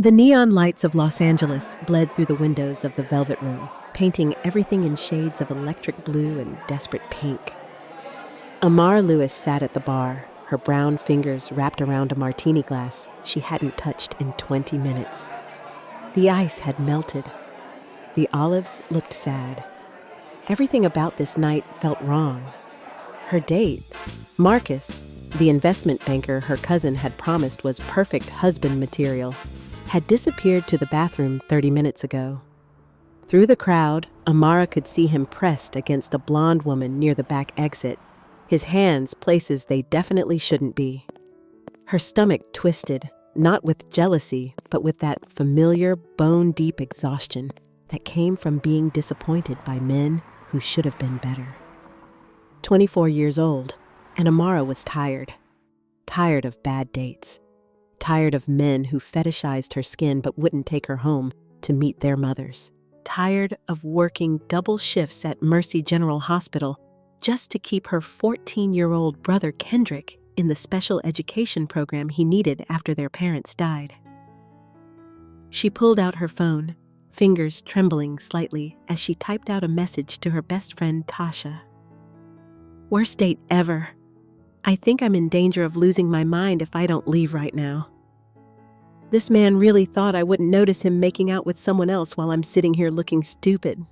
The neon lights of Los Angeles bled through the windows of the Velvet Room, painting everything in shades of electric blue and desperate pink. Amara Lewis sat at the bar, her brown fingers wrapped around a martini glass she hadn't touched in 20 minutes. The ice had melted. The olives looked sad. Everything about this night felt wrong. Her date, Marcus, the investment banker her cousin had promised was perfect husband material, had disappeared to the bathroom 30 minutes ago. Through the crowd, Amara could see him pressed against a blonde woman near the back exit, his hands places they definitely shouldn't be. Her stomach twisted, not with jealousy, but with that familiar, bone-deep exhaustion that came from being disappointed by men who should have been better. 24 years old, and Amara was tired. Tired of bad dates. Tired of men who fetishized her skin but wouldn't take her home to meet their mothers. Tired of working double shifts at Mercy General Hospital just to keep her 14-year-old brother Kendrick in the special education program he needed after their parents died. She pulled out her phone, fingers trembling slightly as she typed out a message to her best friend Tasha. "Worst date ever. I think I'm in danger of losing my mind if I don't leave right now. This man really thought I wouldn't notice him making out with someone else while I'm sitting here looking stupid."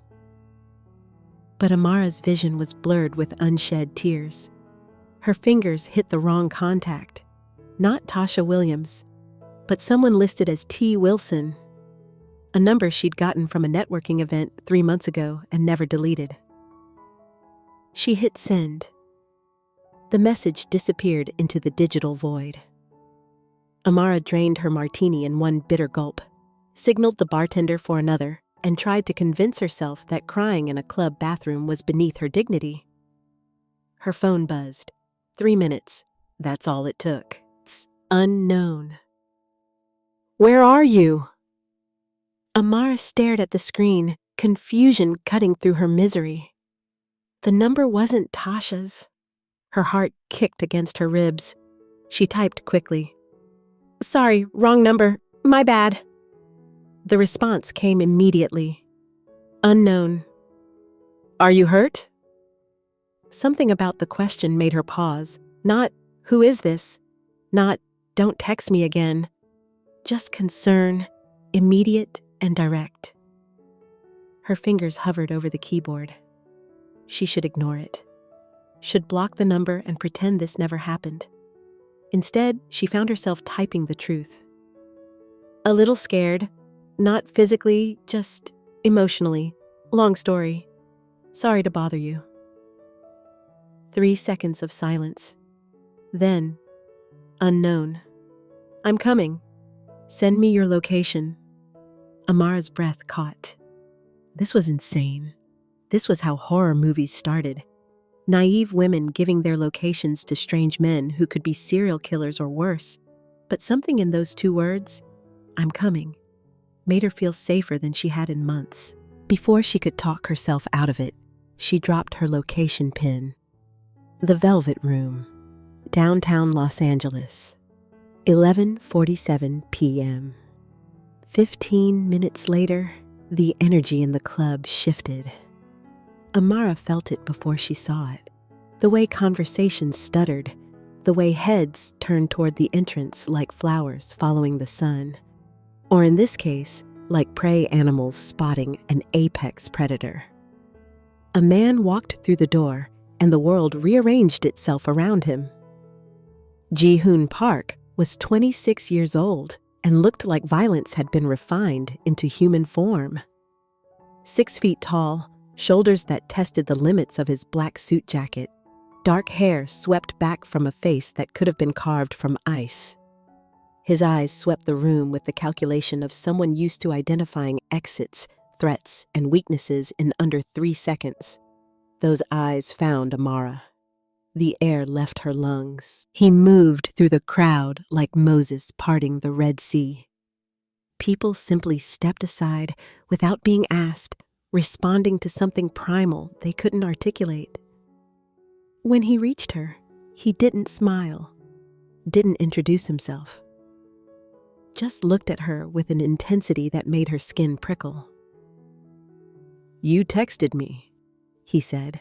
But Amara's vision was blurred with unshed tears. Her fingers hit the wrong contact. Not Tasha Williams, but someone listed as T. Wilson, a number she'd gotten from a networking event 3 months ago and never deleted. She hit send. The message disappeared into the digital void. Amara drained her martini in one bitter gulp, signaled the bartender for another, and tried to convince herself that crying in a club bathroom was beneath her dignity. Her phone buzzed. 3 minutes. That's all it took. It's unknown. "Where are you?" Amara stared at the screen, confusion cutting through her misery. The number wasn't Tasha's. Her heart kicked against her ribs. She typed quickly. "Sorry, wrong number. My bad." The response came immediately. "Unknown. Are you hurt?" Something about the question made her pause. Not, "Who is this?" Not, "Don't text me again." Just concern, immediate and direct. Her fingers hovered over the keyboard. She should ignore it. Should block the number and pretend this never happened. Instead, she found herself typing the truth. "A little scared. Not physically, just emotionally. Long story. Sorry to bother you." 3 seconds of silence. Then, unknown. "I'm coming. Send me your location." Amara's breath caught. This was insane. This was how horror movies started. Naive women giving their locations to strange men who could be serial killers or worse. But something in those 2 words, "I'm coming," made her feel safer than she had in months. Before she could talk herself out of it, she dropped her location pin. The Velvet Room, downtown Los Angeles, 11:47 p.m. 15 minutes later, the energy in the club shifted. Amara felt it before she saw it. The way conversations stuttered, the way heads turned toward the entrance like flowers following the sun. Or in this case, like prey animals spotting an apex predator. A man walked through the door, and the world rearranged itself around him. Ji-hoon Park was 26 years old and looked like violence had been refined into human form. 6 feet tall, shoulders that tested the limits of his black suit jacket, dark hair swept back from a face that could have been carved from ice. His eyes swept the room with the calculation of someone used to identifying exits, threats, and weaknesses in under 3 seconds. Those eyes found Amara. The air left her lungs. He moved through the crowd like Moses parting the Red Sea. People simply stepped aside without being asked, responding to something primal they couldn't articulate. When he reached her, he didn't smile, didn't introduce himself. just looked at her with an intensity that made her skin prickle. "You texted me," he said.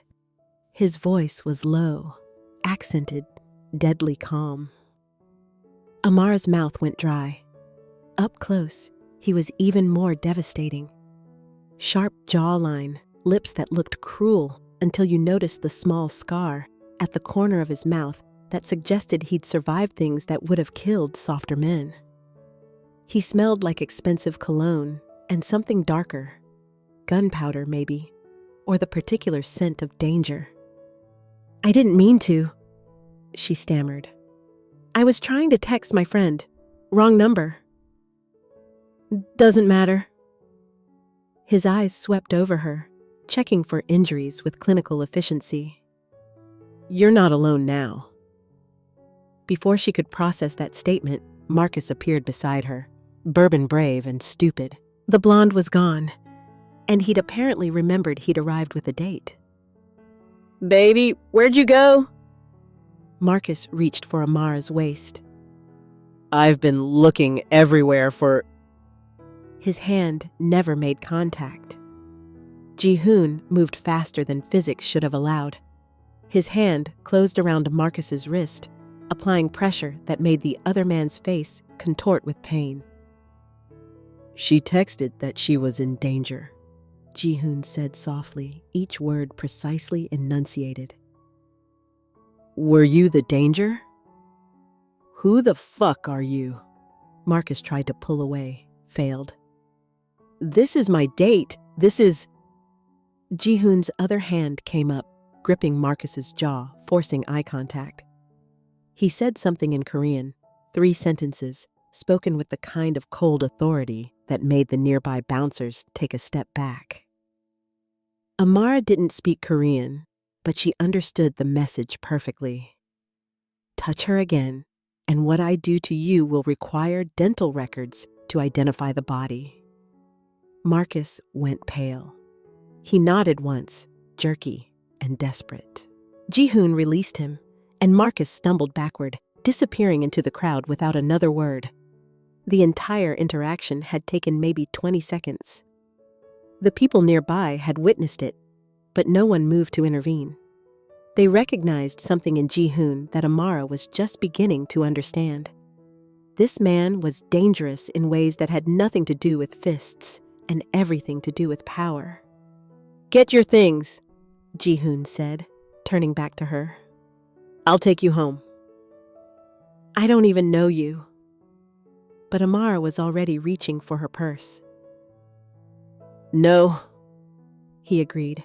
His voice was low, accented, deadly calm. Amara's mouth went dry. Up close, he was even more devastating. Sharp jawline, lips that looked cruel until you noticed the small scar at the corner of his mouth that suggested he'd survived things that would have killed softer men. He smelled like expensive cologne and something darker, gunpowder maybe, or the particular scent of danger. "I didn't mean to," she stammered. "I was trying to text my friend. Wrong number." "Doesn't matter." His eyes swept over her, checking for injuries with clinical efficiency. "You're not alone now." Before she could process that statement, Marcus appeared beside her, bourbon brave and stupid. The blonde was gone, and he'd apparently remembered he'd arrived with a date. "Baby, where'd you go?" Marcus reached for Amara's waist. "I've been looking everywhere for—" His hand never made contact. Ji-hoon moved faster than physics should have allowed. His hand closed around Marcus's wrist, applying pressure that made the other man's face contort with pain. "She texted that she was in danger," Ji-hoon said softly, each word precisely enunciated. "Were you the danger?" "Who the fuck are you?" Marcus tried to pull away, failed. "This is my date. This is—" Ji-hoon's other hand came up, gripping Marcus's jaw, forcing eye contact. He said something in Korean, 3 sentences, spoken with the kind of cold authority that made the nearby bouncers take a step back. Amara didn't speak Korean, but she understood the message perfectly. "Touch her again, and what I do to you will require dental records to identify the body." Marcus went pale. He nodded once, jerky and desperate. Ji-hoon released him, and Marcus stumbled backward, disappearing into the crowd without another word. The entire interaction had taken maybe 20 seconds. The people nearby had witnessed it, but no one moved to intervene. They recognized something in Ji-hoon that Amara was just beginning to understand. This man was dangerous in ways that had nothing to do with fists and everything to do with power. "Get your things," Ji-hoon said, turning back to her. "I'll take you home." "I don't even know you." But Amara was already reaching for her purse. "No," he agreed,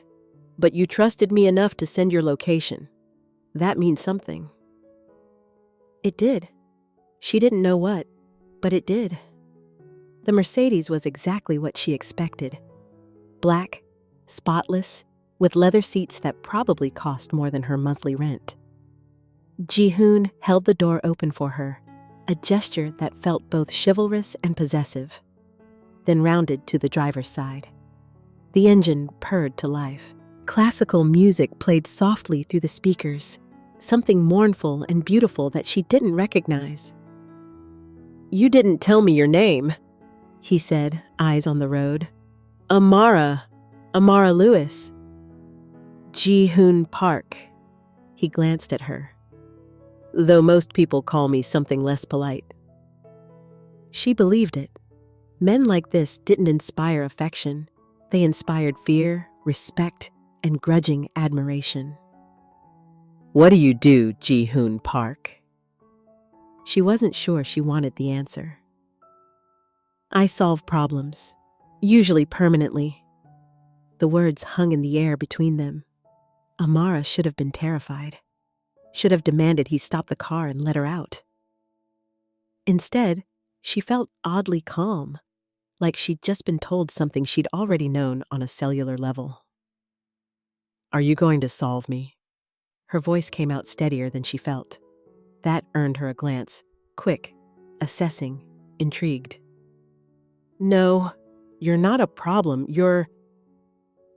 "but you trusted me enough to send your location. That means something." It did. She didn't know what, but it did. The Mercedes was exactly what she expected. Black, spotless, with leather seats that probably cost more than her monthly rent. Ji-hoon held the door open for her, a gesture that felt both chivalrous and possessive, then rounded to the driver's side. The engine purred to life. Classical music played softly through the speakers, something mournful and beautiful that she didn't recognize. "You didn't tell me your name," he said, eyes on the road. Amara Lewis." "Ji-hoon Park." He glanced at her. "Though most people call me something less polite." She believed it. Men like this didn't inspire affection. They inspired fear, respect, and grudging admiration. "What do you do, Ji-hoon Park?" She wasn't sure she wanted the answer. "I solve problems, usually permanently." The words hung in the air between them. Amara should have been terrified, should have demanded he stop the car and let her out. Instead, she felt oddly calm, like she'd just been told something she'd already known on a cellular level. "Are you going to solve me?" Her voice came out steadier than she felt. That earned her a glance, quick, assessing, intrigued. "No, you're not a problem, you're—"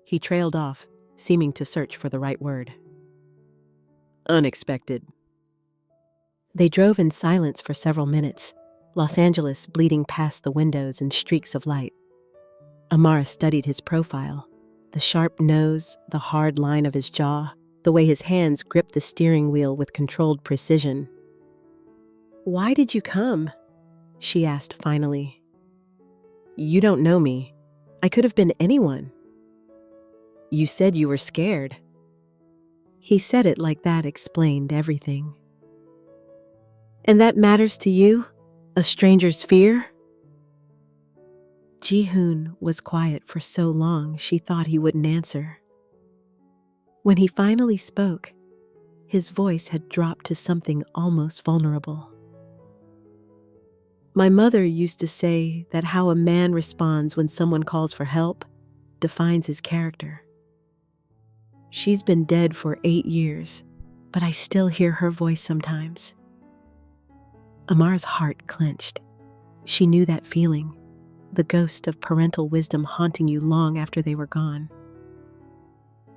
He trailed off, seeming to search for the right word. "Unexpected." They drove in silence for several minutes, Los Angeles bleeding past the windows in streaks of light. Amara studied his profile, the sharp nose, the hard line of his jaw, the way his hands gripped the steering wheel with controlled precision. "Why did you come?" she asked finally. "You don't know me. I could have been anyone." "You said you were scared." He said it like that explained everything. "And that matters to you? A stranger's fear?" Ji-hoon was quiet for so long she thought he wouldn't answer. When he finally spoke, his voice had dropped to something almost vulnerable. "My mother used to say that how a man responds when someone calls for help defines his character. She's been dead for 8 years, but I still hear her voice sometimes." Amar's heart clenched. She knew that feeling, the ghost of parental wisdom haunting you long after they were gone.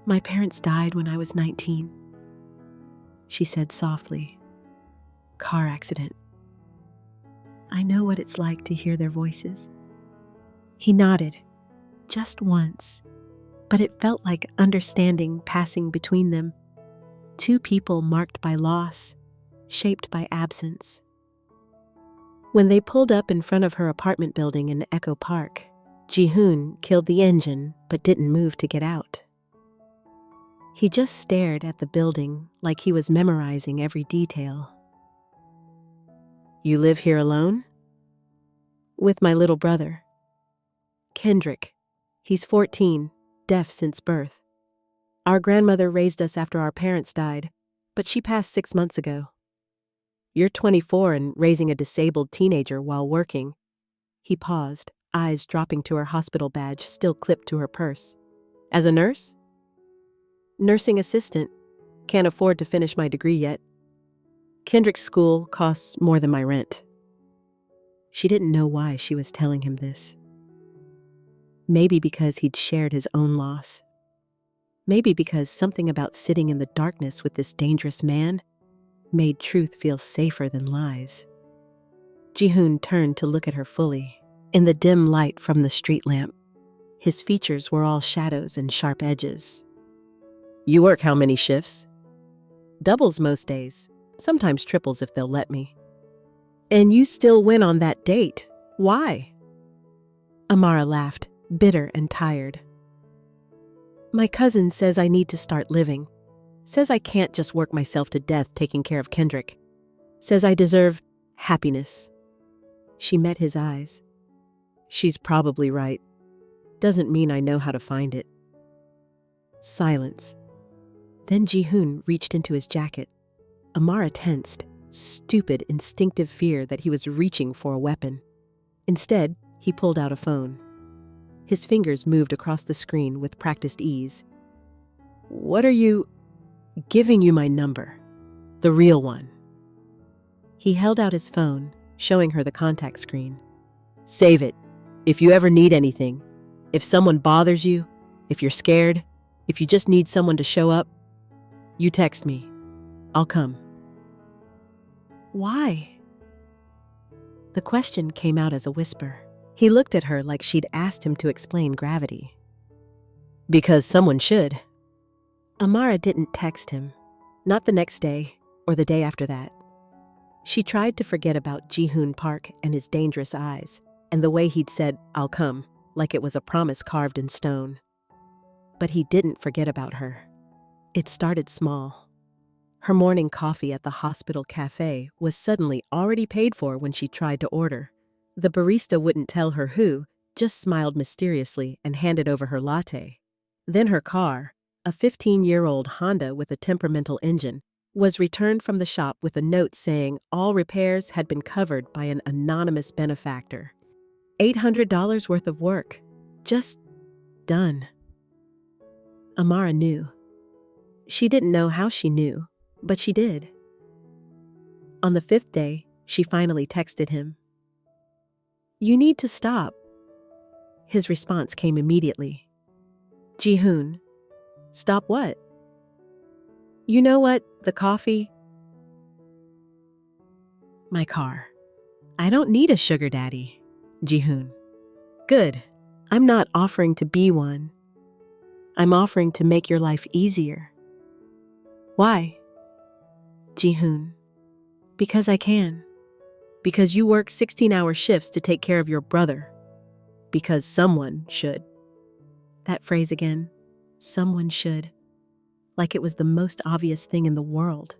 "My parents died when I was 19, she said softly. "Car accident. I know what it's like to hear their voices." He nodded, just once, but it felt like understanding passing between them. Two people marked by loss, shaped by absence. When they pulled up in front of her apartment building in Echo Park, Ji-hoon killed the engine but didn't move to get out. He just stared at the building like he was memorizing every detail. "You live here alone?" "With my little brother. Kendrick. He's 14, deaf since birth. Our grandmother raised us after our parents died, but she passed 6 months ago." "You're 24 and raising a disabled teenager while working." He paused, eyes dropping to her hospital badge still clipped to her purse. "As a nurse?" "Nursing assistant. Can't afford to finish my degree yet. Kendrick's school costs more than my rent." She didn't know why she was telling him this. Maybe because he'd shared his own loss. Maybe because something about sitting in the darkness with this dangerous man made truth feel safer than lies. Ji-hoon turned to look at her fully, in the dim light from the street lamp. His features were all shadows and sharp edges. "You work how many shifts?" "Doubles most days, sometimes triples if they'll let me." "And you still went on that date. Why?" Amara laughed, bitter and tired. "My cousin says I need to start living. Says I can't just work myself to death taking care of Kendrick. Says I deserve happiness." She met his eyes. "She's probably right. Doesn't mean I know how to find it." Silence. Then Ji-hoon reached into his jacket. Amara tensed, stupid, instinctive fear that he was reaching for a weapon. Instead, he pulled out a phone. His fingers moved across the screen with practiced ease. "What are you—" "Giving you my number. The real one." He held out his phone, showing her the contact screen. "Save it. If you ever need anything, if someone bothers you, if you're scared, if you just need someone to show up, you text me. I'll come." "Why?" The question came out as a whisper. He looked at her like she'd asked him to explain gravity. "Because someone should." Amara didn't text him. Not the next day, or the day after that. She tried to forget about Ji-hoon Park and his dangerous eyes, and the way he'd said, "I'll come," like it was a promise carved in stone. But he didn't forget about her. It started small. Her morning coffee at the hospital cafe was suddenly already paid for when she tried to order. The barista wouldn't tell her who, just smiled mysteriously and handed over her latte. Then her car, a 15-year-old Honda with a temperamental engine, was returned from the shop with a note saying all repairs had been covered by an anonymous benefactor. $800 worth of work. Just done. Amara knew. She didn't know how she knew, but she did. On the 5th day, she finally texted him. "You need to stop." His response came immediately. "Ji-hoon, stop what?" "You know what? The coffee." "My car. I don't need a sugar daddy, Ji-hoon. Good. I'm not offering to be one. I'm offering to make your life easier. Why? Ji-hoon. Because I can. Because you work 16-hour shifts to take care of your brother. Because someone should. That phrase again. Someone should. Like it was the most obvious thing in the world.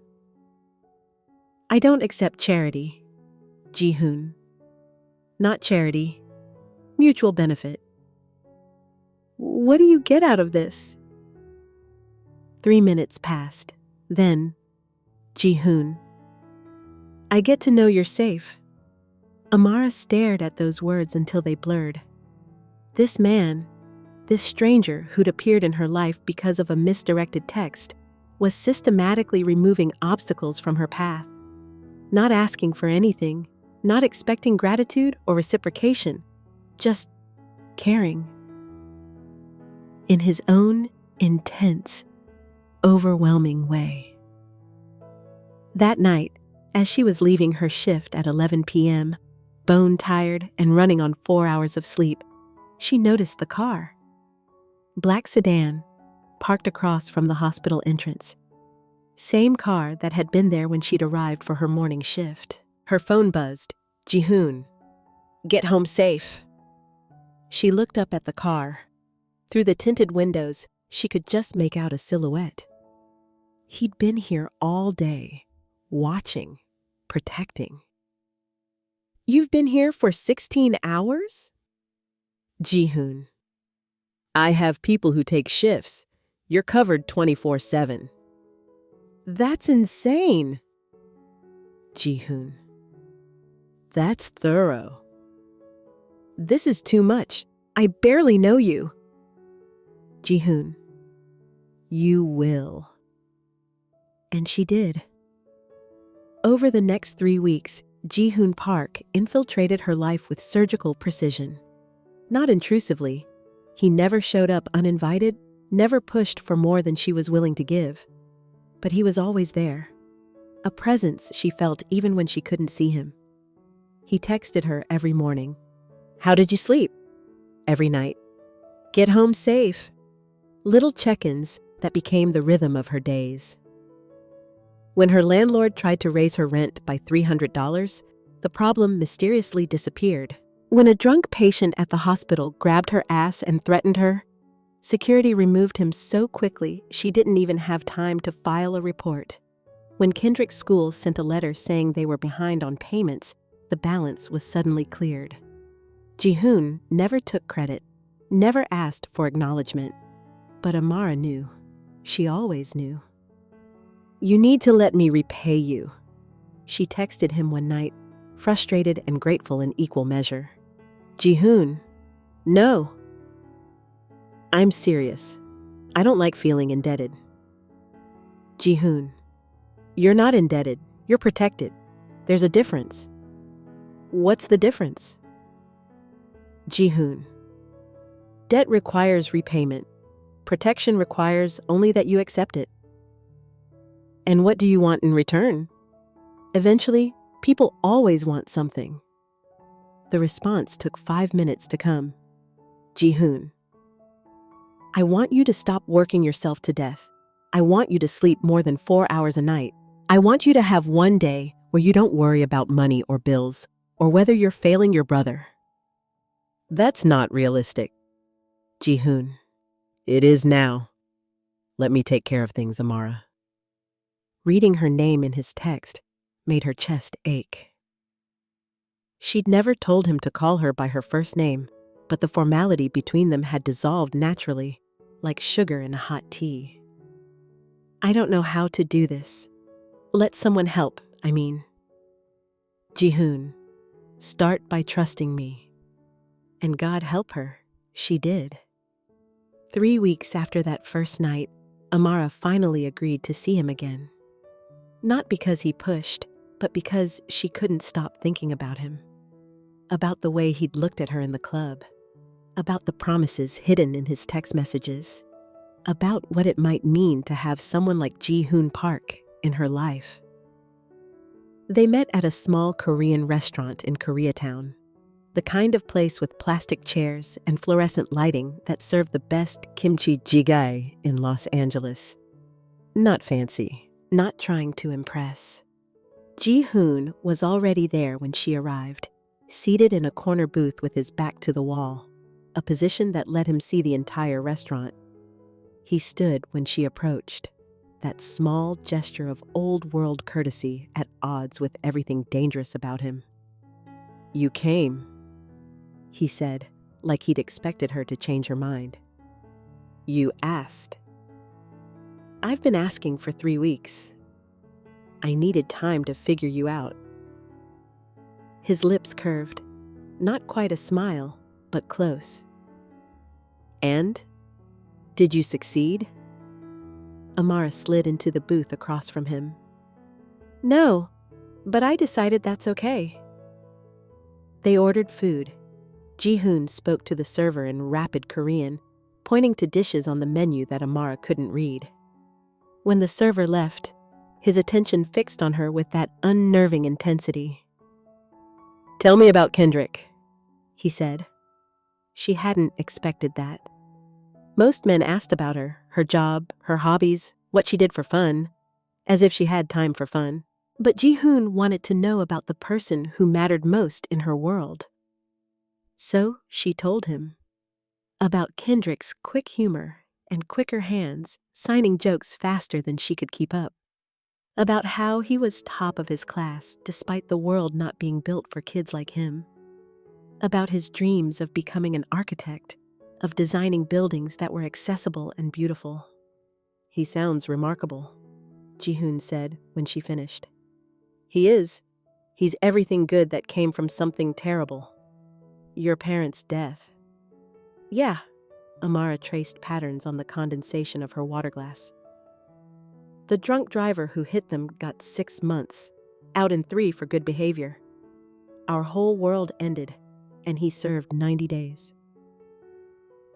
I don't accept charity, Ji-hoon. Not charity. Mutual benefit. What do you get out of this? 3 minutes passed. Then, Ji-hoon. I get to know you're safe. Amara stared at those words until they blurred. This man, this stranger who'd appeared in her life because of a misdirected text, was systematically removing obstacles from her path. Not asking for anything, not expecting gratitude or reciprocation, just caring. In his own intense, overwhelming way. That night, as she was leaving her shift at 11 p.m., bone-tired and running on 4 hours of sleep, she noticed the car. Black sedan, parked across from the hospital entrance. Same car that had been there when she'd arrived for her morning shift. Her phone buzzed. Ji-hoon. Get home safe. She looked up at the car. Through the tinted windows, she could just make out a silhouette. He'd been here all day, watching, protecting. You've been here for 16 hours? Ji-hoon. I have people who take shifts. You're covered 24/7. That's insane. Ji-hoon. That's thorough. This is too much. I barely know you. Ji-hoon. You will. And she did. Over the next 3 weeks, Ji-hoon Park infiltrated her life with surgical precision. Not intrusively. He never showed up uninvited, never pushed for more than she was willing to give. But he was always there. A presence she felt even when she couldn't see him. He texted her every morning. How did you sleep? Every night. Get home safe. Little check-ins that became the rhythm of her days. When her landlord tried to raise her rent by $300, the problem mysteriously disappeared. When a drunk patient at the hospital grabbed her ass and threatened her, security removed him so quickly she didn't even have time to file a report. When Kendrick's school sent a letter saying they were behind on payments, the balance was suddenly cleared. Ji-hoon never took credit, never asked for acknowledgement. But Amara knew. She always knew. You need to let me repay you. She texted him one night, frustrated and grateful in equal measure. Ji-hoon. No. I'm serious. I don't like feeling indebted. Ji-hoon. You're not indebted. You're protected. There's a difference. What's the difference? Ji-hoon. Debt requires repayment. Protection requires only that you accept it. And what do you want in return? Eventually, people always want something. The response took 5 minutes to come. Ji-hoon. I want you to stop working yourself to death. I want you to sleep more than 4 hours a night. I want you to have one day where you don't worry about money or bills, or whether you're failing your brother. That's not realistic. Ji-hoon. It is now. Let me take care of things, Amara. Reading her name in his text made her chest ache. She'd never told him to call her by her first name, but the formality between them had dissolved naturally, like sugar in a hot tea. I don't know how to do this. Let someone help, I mean. Ji-hoon, start by trusting me. And God help her, she did. 3 weeks after that first night, Amara finally agreed to see him again. Not because he pushed, but because she couldn't stop thinking about him. About the way he'd looked at her in the club. About the promises hidden in his text messages. About what it might mean to have someone like Ji-hoon Park in her life. They met at a small Korean restaurant in Koreatown, the kind of place with plastic chairs and fluorescent lighting that served the best kimchi jjigae in Los Angeles. Not fancy, not trying to impress. Ji-hoon was already there when she arrived, seated in a corner booth with his back to the wall, a position that let him see the entire restaurant. He stood when she approached, that small gesture of old-world courtesy at odds with everything dangerous about him. "You came," he said, like he'd expected her to change her mind. "You asked." "I've been asking for 3 weeks. I needed time to figure you out." His lips curved, not quite a smile, but close. "And? Did you succeed?" Amara slid into the booth across from him. "No, but I decided that's okay." They ordered food. Ji-hoon spoke to the server in rapid Korean, pointing to dishes on the menu that Amara couldn't read. When the server left, his attention fixed on her with that unnerving intensity. "Tell me about Kendrick," he said. She hadn't expected that. Most men asked about her job, her hobbies, what she did for fun, as if she had time for fun. But Ji-hoon wanted to know about the person who mattered most in her world. So she told him about Kendrick's quick humor and quicker hands, signing jokes faster than she could keep up. About how he was top of his class despite the world not being built for kids like him. About his dreams of becoming an architect, of designing buildings that were accessible and beautiful. "He sounds remarkable," Ji-hoon said when she finished. "He is. He's everything good that came from something terrible. Your parents' death." "Yeah," Amara traced patterns on the condensation of her water glass. "The drunk driver who hit them got 6 months, out in 3 for good behavior. Our whole world ended, and he served 90 days.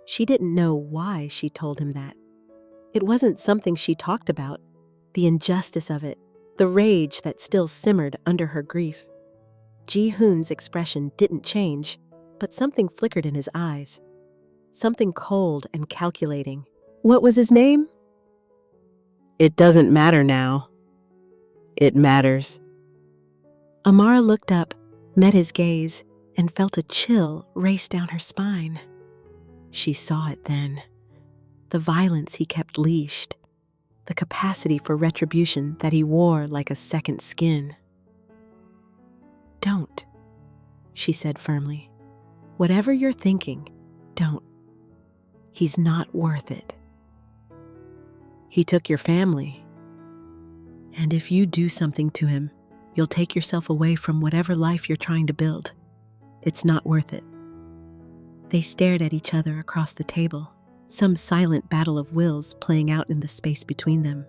She didn't know why she told him that. It wasn't something she talked about, the injustice of it, the rage that still simmered under her grief. Ji-hoon's expression didn't change, but something flickered in his eyes. Something cold and calculating. "What was his name?" "It doesn't matter now. It matters." Amara looked up, met his gaze, and felt a chill race down her spine. She saw it then. The violence he kept leashed. The capacity for retribution that he wore like a second skin. "Don't," she said firmly. "Whatever you're thinking, don't. He's not worth it. He took your family. And if you do something to him, you'll take yourself away from whatever life you're trying to build. It's not worth it." They stared at each other across the table, some silent battle of wills playing out in the space between them.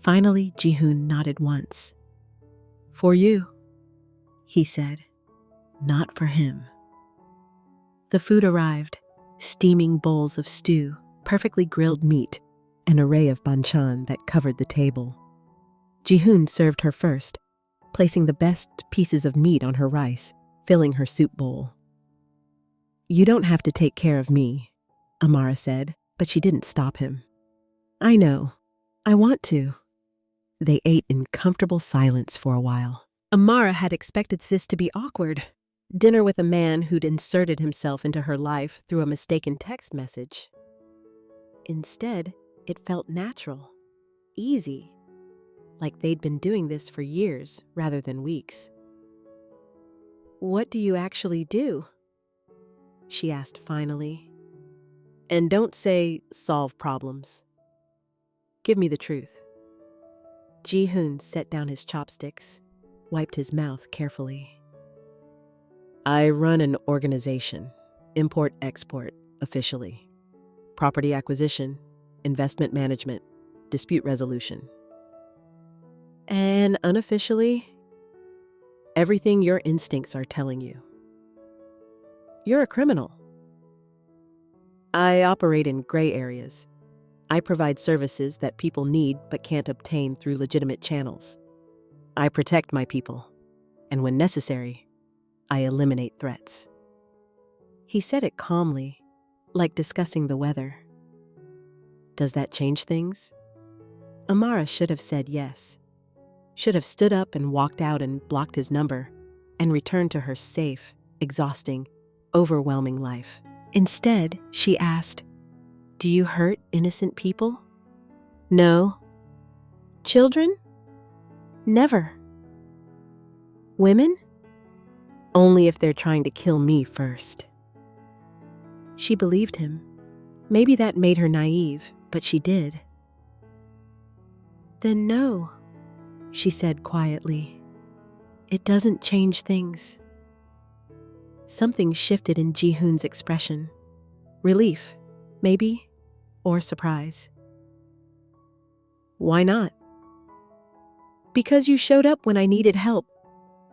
Finally, Ji-hoon nodded once. "For you," he said, "not for him." The food arrived, steaming bowls of stew, perfectly grilled meat, an array of banchan that covered the table. Ji-hoon served her first, placing the best pieces of meat on her rice, filling her soup bowl. "You don't have to take care of me," Amara said, but she didn't stop him. "I know. I want to." They ate in comfortable silence for a while. Amara had expected this to be awkward. Dinner with a man who'd inserted himself into her life through a mistaken text message. Instead, it felt natural, easy, like they'd been doing this for years rather than weeks. "What do you actually do?" she asked finally. "And don't say solve problems. Give me the truth." Ji-hoon set down his chopsticks, wiped his mouth carefully. "I run an organization, import-export, officially. Property acquisition, investment management, dispute resolution. And unofficially, everything your instincts are telling you. You're a criminal. I operate in gray areas. I provide services that people need but can't obtain through legitimate channels. I protect my people, and when necessary, I eliminate threats. He said it calmly, like discussing the weather. Does that change things? Amara should have said yes. Should have stood up and walked out and blocked his number and returned to her safe, exhausting, overwhelming life. Instead, she asked, "Do you hurt innocent people?" "No." "Children?" "Never." "Women?" "Only if they're trying to kill me first." She believed him. Maybe that made her naive, but she did. "Then no," she said quietly. "It doesn't change things." Something shifted in Ji-hoon's expression. Relief, maybe, or surprise. "Why not?" "Because you showed up when I needed help.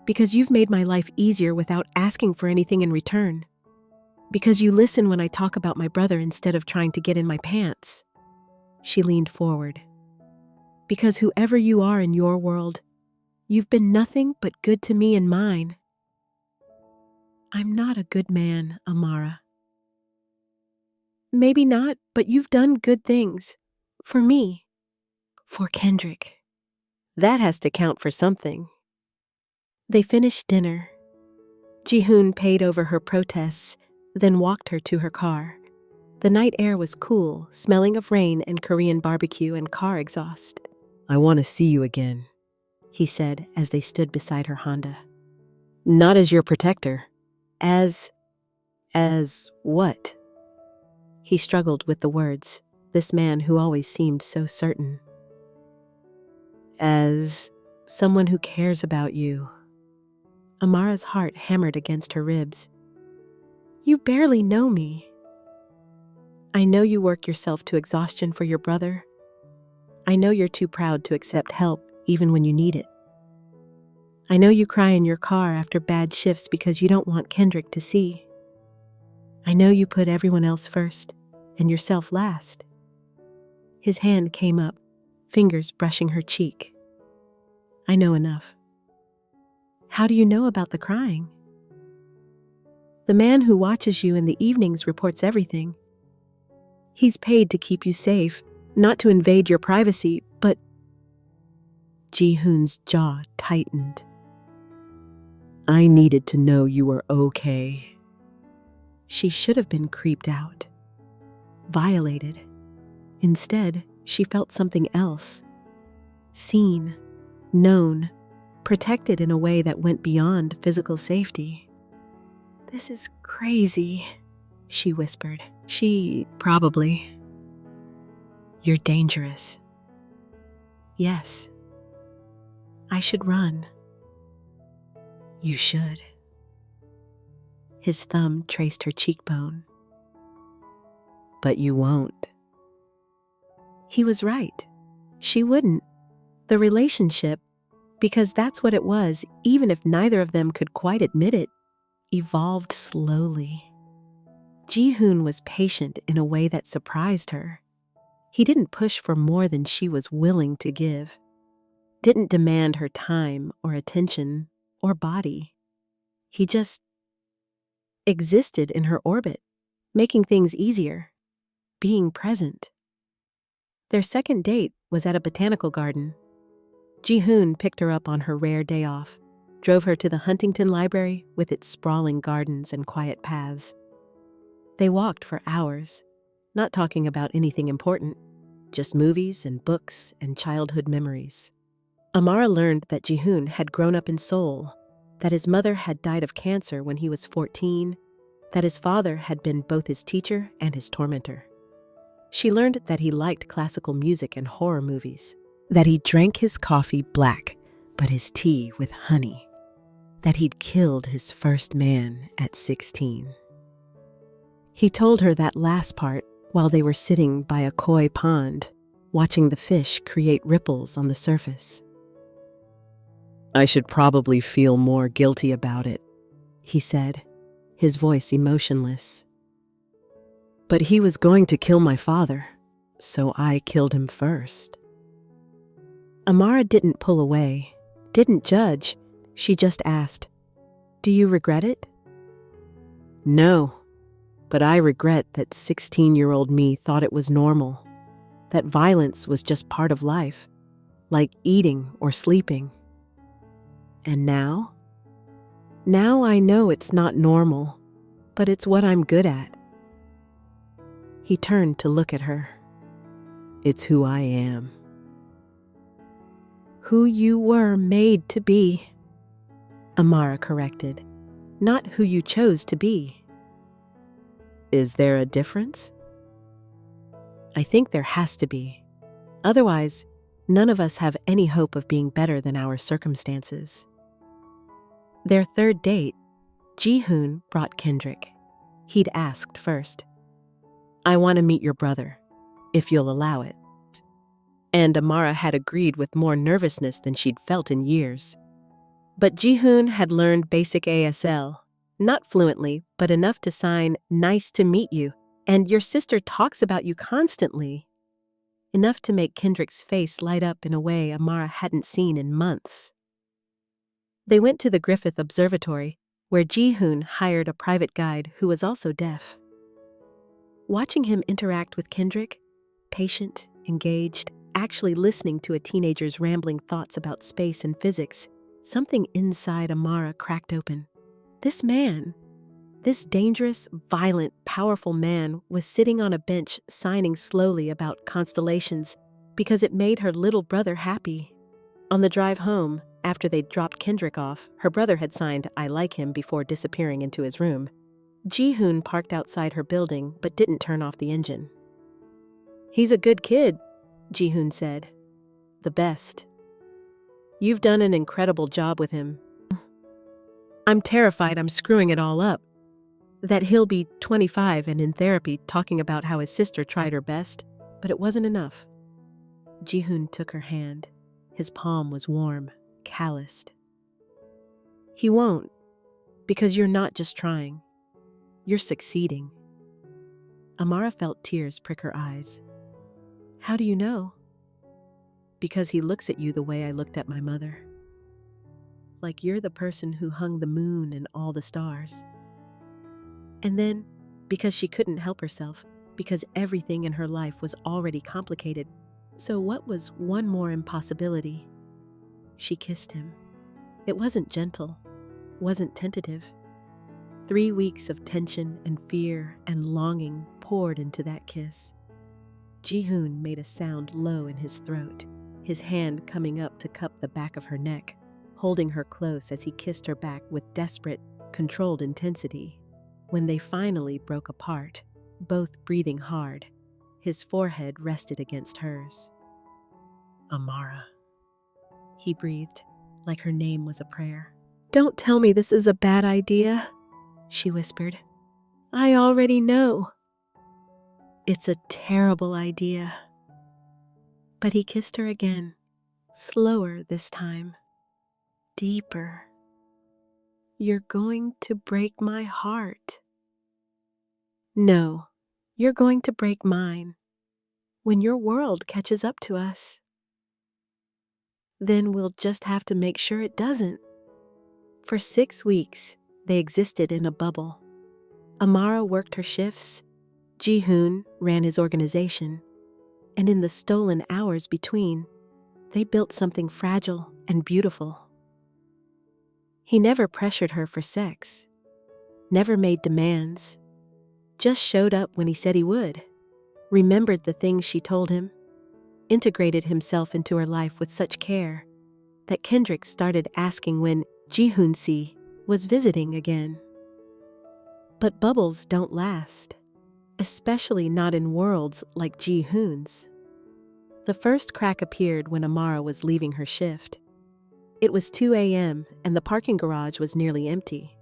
Because you've made my life easier without asking for anything in return. Because you listen when I talk about my brother instead of trying to get in my pants." She leaned forward. "Because whoever you are in your world, you've been nothing but good to me and mine." "I'm not a good man, Amara." "Maybe not, but you've done good things. For me. For Kendrick. That has to count for something." They finished dinner. Ji-hoon paid over her protests, then walked her to her car. The night air was cool, smelling of rain and Korean barbecue and car exhaust. "I want to see you again," he said as they stood beside her Honda. "Not as your protector. As what?" He struggled with the words, this man who always seemed so certain. "As someone who cares about you." Amara's heart hammered against her ribs. "You barely know me." "I know you work yourself to exhaustion for your brother. I know you're too proud to accept help even when you need it. I know you cry in your car after bad shifts because you don't want Kendrick to see. I know you put everyone else first and yourself last." His hand came up, fingers brushing her cheek. "I know enough." "How do you know about the crying?" "The man who watches you in the evenings reports everything. He's paid to keep you safe, not to invade your privacy, but..." Ji-hoon's jaw tightened. "I needed to know you were okay." She should have been creeped out, violated. Instead, she felt something else. Seen, known, protected in a way that went beyond physical safety. "This is crazy," she whispered. Probably. "You're dangerous." "Yes. I should run." "You should." His thumb traced her cheekbone. "But you won't." He was right. She wouldn't. The relationship, because that's what it was, even if neither of them could quite admit it, evolved slowly. Ji-hoon was patient in a way that surprised her. He didn't push for more than she was willing to give. Didn't demand her time or attention or body. He just existed in her orbit, making things easier, being present. Their second date was at a botanical garden. Ji-hoon picked her up on her rare day off, drove her to the Huntington Library with its sprawling gardens and quiet paths. They walked for hours, not talking about anything important, just movies and books and childhood memories. Amara learned that Ji-hoon had grown up in Seoul, that his mother had died of cancer when he was 14, that his father had been both his teacher and his tormentor. She learned that he liked classical music and horror movies, that he drank his coffee black, but his tea with honey, that he'd killed his first man at 16. He told her that last part while they were sitting by a koi pond, watching the fish create ripples on the surface. "I should probably feel more guilty about it," he said, his voice emotionless. "But he was going to kill my father, so I killed him first." Amara didn't pull away, didn't judge. She just asked, "Do you regret it?" "No, but I regret that 16-year-old me thought it was normal, that violence was just part of life, like eating or sleeping. And now? Now I know it's not normal, but it's what I'm good at." He turned to look at her. "It's who I am." "Who you were made to be," Amara corrected, "not who you chose to be." "Is there a difference?" "I think there has to be. Otherwise, none of us have any hope of being better than our circumstances." Their third date, Ji-hoon brought Kendrick. He'd asked first, "I want to meet your brother, if you'll allow it." And Amara had agreed with more nervousness than she'd felt in years. But Ji-hoon had learned basic ASL, not fluently, but enough to sign "nice to meet you," and "your sister talks about you constantly." Enough to make Kendrick's face light up in a way Amara hadn't seen in months. They went to the Griffith Observatory, where Ji-hoon hired a private guide who was also deaf. Watching him interact with Kendrick, patient, engaged, actually listening to a teenager's rambling thoughts about space and physics, something inside Amara cracked open. This man, this dangerous, violent, powerful man, was sitting on a bench signing slowly about constellations because it made her little brother happy. On the drive home, after they'd dropped Kendrick off, her brother had signed "I like him" before disappearing into his room. Ji-hoon parked outside her building but didn't turn off the engine. "He's a good kid," Ji-hoon said. "The best. You've done an incredible job with him. I'm terrified I'm screwing it all up. That he'll be 25 and in therapy talking about how his sister tried her best, but it wasn't enough." Ji-hoon took her hand. His palm was warm, calloused. "He won't, because you're not just trying. You're succeeding." Amara felt tears prick her eyes. "How do you know?" "Because he looks at you the way I looked at my mother. Like you're the person who hung the moon and all the stars." And then, because she couldn't help herself, because everything in her life was already complicated, so what was one more impossibility? She kissed him. It wasn't gentle, wasn't tentative. 3 weeks of tension and fear and longing poured into that kiss. Ji-hoon made a sound low in his throat, his hand coming up to cup the back of her neck, holding her close as he kissed her back with desperate, controlled intensity. When they finally broke apart, both breathing hard, his forehead rested against hers. "Amara," he breathed, like her name was a prayer. "Don't tell me this is a bad idea," she whispered. "I already know." "It's a terrible idea." But he kissed her again, slower this time, deeper. "You're going to break my heart." "No, you're going to break mine when your world catches up to us. Then we'll just have to make sure it doesn't." For 6 weeks, they existed in a bubble. Amara worked her shifts, Ji-hoon ran his organization, and in the stolen hours between, they built something fragile and beautiful. He never pressured her for sex, never made demands, just showed up when he said he would, remembered the things she told him, integrated himself into her life with such care that Kendrick started asking when Ji-hoon-si was visiting again. But bubbles don't last, especially not in worlds like Ji-hoon's. The first crack appeared when Amara was leaving her shift. It was 2 a.m. and the parking garage was nearly empty.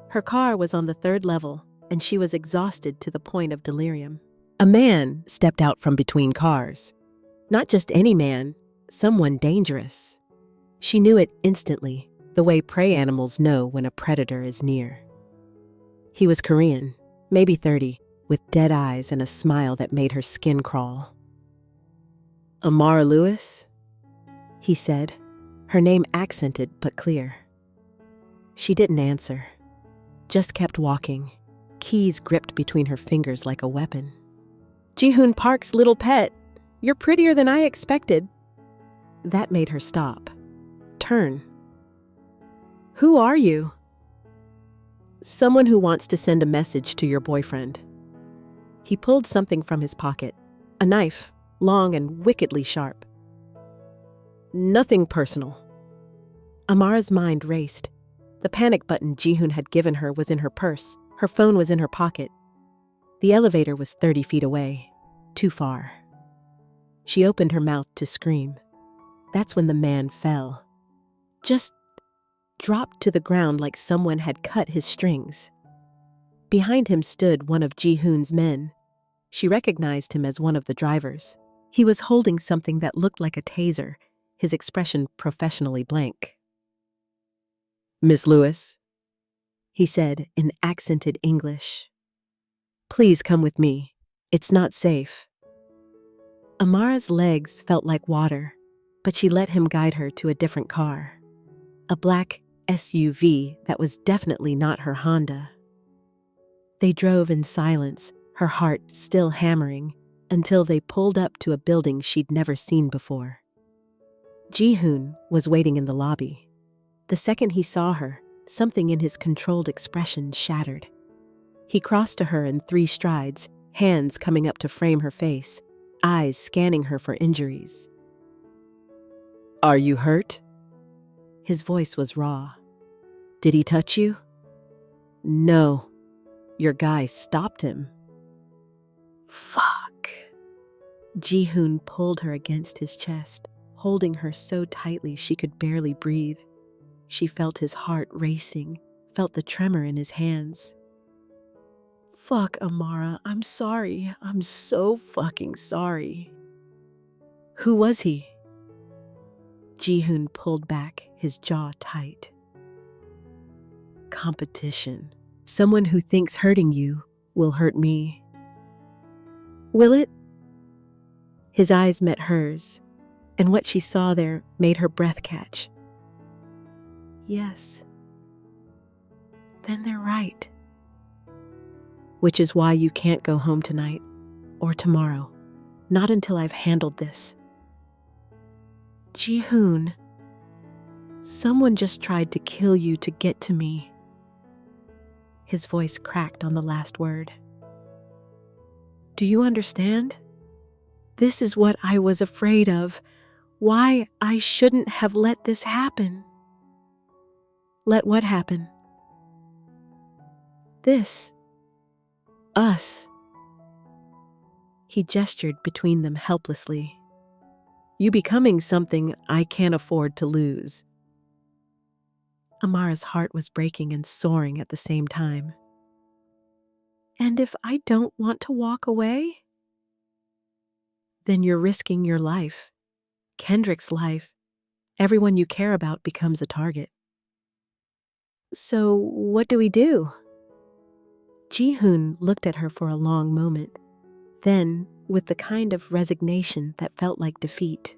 Her car was on the 3rd level and she was exhausted to the point of delirium. A man stepped out from between cars. Not just any man, someone dangerous. She knew it instantly, the way prey animals know when a predator is near. He was Korean, maybe 30, with dead eyes and a smile that made her skin crawl. "Amara Lewis?" he said, her name accented but clear. She didn't answer, just kept walking, keys gripped between her fingers like a weapon. "Ji-hoon Park's little pet, you're prettier than I expected." That made her stop. Turn. "Who are you?" "Someone who wants to send a message to your boyfriend." He pulled something from his pocket, a knife, long and wickedly sharp. "Nothing personal." Amara's mind raced. The panic button Ji-hoon had given her was in her purse. Her phone was in her pocket. The elevator was 30 feet away, too far. She opened her mouth to scream. That's when the man fell. Just dropped to the ground like someone had cut his strings. Behind him stood one of Ji-hoon's men. She recognized him as one of the drivers. He was holding something that looked like a taser, his expression professionally blank. "Miss Lewis," he said in accented English. "Please come with me. It's not safe." Amara's legs felt like water, but she let him guide her to a different car. A black SUV that was definitely not her Honda. They drove in silence, her heart still hammering, until they pulled up to a building she'd never seen before. Ji-hoon was waiting in the lobby. The second he saw her, something in his controlled expression shattered. He crossed to her in 3 strides, hands coming up to frame her face, eyes scanning her for injuries. "Are you hurt?" His voice was raw. "Did he touch you?" "No. Your guy stopped him." "Fuck." Ji-hoon pulled her against his chest, holding her so tightly she could barely breathe. She felt his heart racing, felt the tremor in his hands. "Fuck, Amara, I'm sorry. I'm so fucking sorry." "Who was he?" Ji-hoon pulled back, his jaw tight. "Competition. Someone who thinks hurting you will hurt me." "Will it?" His eyes met hers, and what she saw there made her breath catch. "Yes." "Then they're right." "Which is why you can't go home tonight, or tomorrow. Not until I've handled this." "Ji-hoon, someone just tried to kill you to get to me." His voice cracked on the last word. "Do you understand? This is what I was afraid of. Why I shouldn't have let this happen." "Let what happen?" "This. Us." He gestured between them helplessly. "You becoming something I can't afford to lose." Amara's heart was breaking and soaring at the same time. "And if I don't want to walk away?" "Then you're risking your life. Kendrick's life. Everyone you care about becomes a target." "So what do we do?" Ji-hoon looked at her for a long moment. Then, with the kind of resignation that felt like defeat.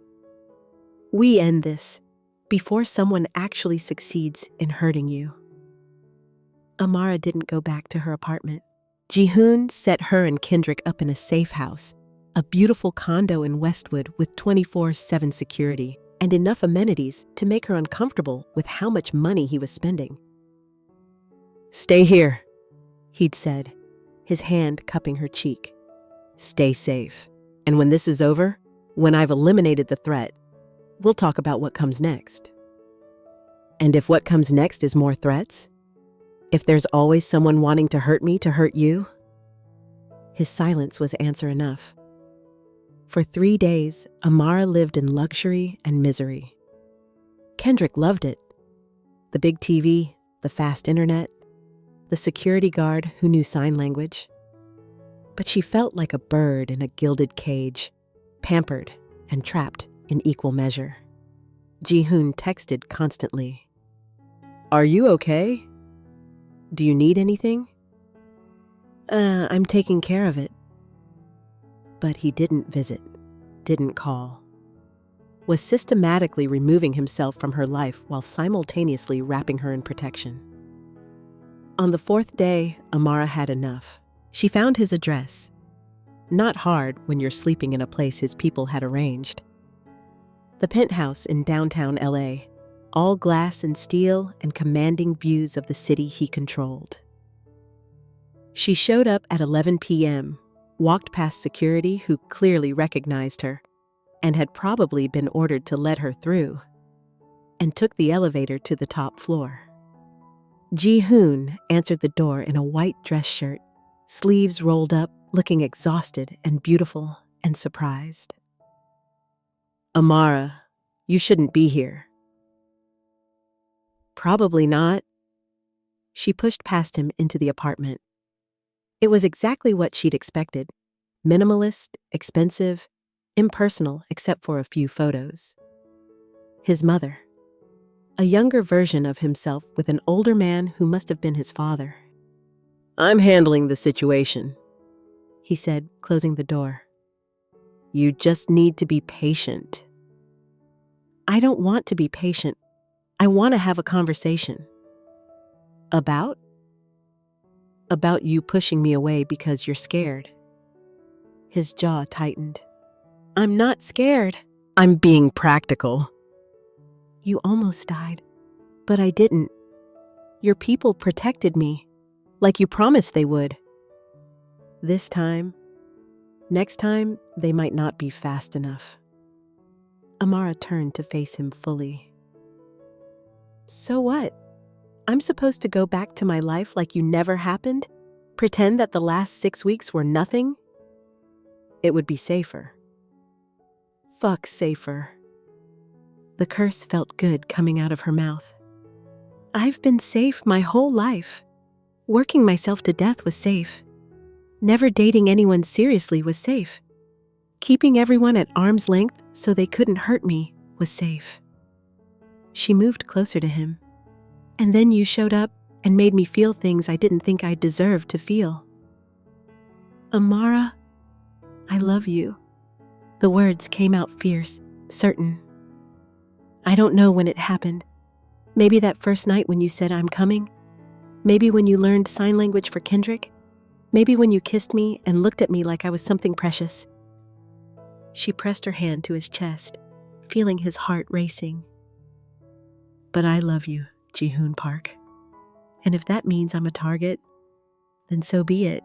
"We end this before someone actually succeeds in hurting you." Amara didn't go back to her apartment. Ji-hoon set her and Kendrick up in a safe house, a beautiful condo in Westwood with 24/7 security and enough amenities to make her uncomfortable with how much money he was spending. "Stay here," he'd said, his hand cupping her cheek. "Stay safe. And when this is over, when I've eliminated the threat, we'll talk about what comes next." "And if what comes next is more threats? If there's always someone wanting to hurt me to hurt you?" His silence was answer enough. For 3 days, Amara lived in luxury and misery. Kendrick loved it. The big TV, the fast internet, the security guard who knew sign language. But she felt like a bird in a gilded cage, pampered and trapped in equal measure. Ji-hoon texted constantly. "Are you okay? Do you need anything?" I'm taking care of it." But he didn't visit, didn't call. was systematically removing himself from her life while simultaneously wrapping her in protection. On the fourth day, Amara had enough. She found his address. Not hard when you're sleeping in a place his people had arranged. The penthouse in downtown LA, all glass and steel and commanding views of the city he controlled. She showed up at 11 p.m., walked past security who clearly recognized her and had probably been ordered to let her through, and took the elevator to the top floor. Ji-hoon answered the door in a white dress shirt, sleeves rolled up, looking exhausted and beautiful and surprised. "Amara, you shouldn't be here." "Probably not." She pushed past him into the apartment. It was exactly what she'd expected. Minimalist, expensive, impersonal except for a few photos. His mother. A younger version of himself with an older man who must have been his father. "I'm handling the situation," he said, closing the door. "You just need to be patient." "I don't want to be patient. I want to have a conversation." "About?" "About you pushing me away because you're scared." His jaw tightened. "I'm not scared. I'm being practical." "You almost died, but I didn't. Your people protected me, like you promised they would. This time, next time, they might not be fast enough." Amara turned to face him fully. "So what? I'm supposed to go back to my life like you never happened? Pretend that the last 6 weeks were nothing?" "It would be safer." "Fuck safer." The curse felt good coming out of her mouth. "I've been safe my whole life. Working myself to death was safe. Never dating anyone seriously was safe. Keeping everyone at arm's length so they couldn't hurt me was safe." She moved closer to him. "And then you showed up and made me feel things I didn't think I deserved to feel." "Amara, I love you." The words came out fierce, certain. "I don't know when it happened. Maybe that first night when you said I'm coming. Maybe when you learned sign language for Kendrick. Maybe when you kissed me and looked at me like I was something precious." She pressed her hand to his chest, feeling his heart racing. "But I love you, Ji-hoon Park. And if that means I'm a target, then so be it.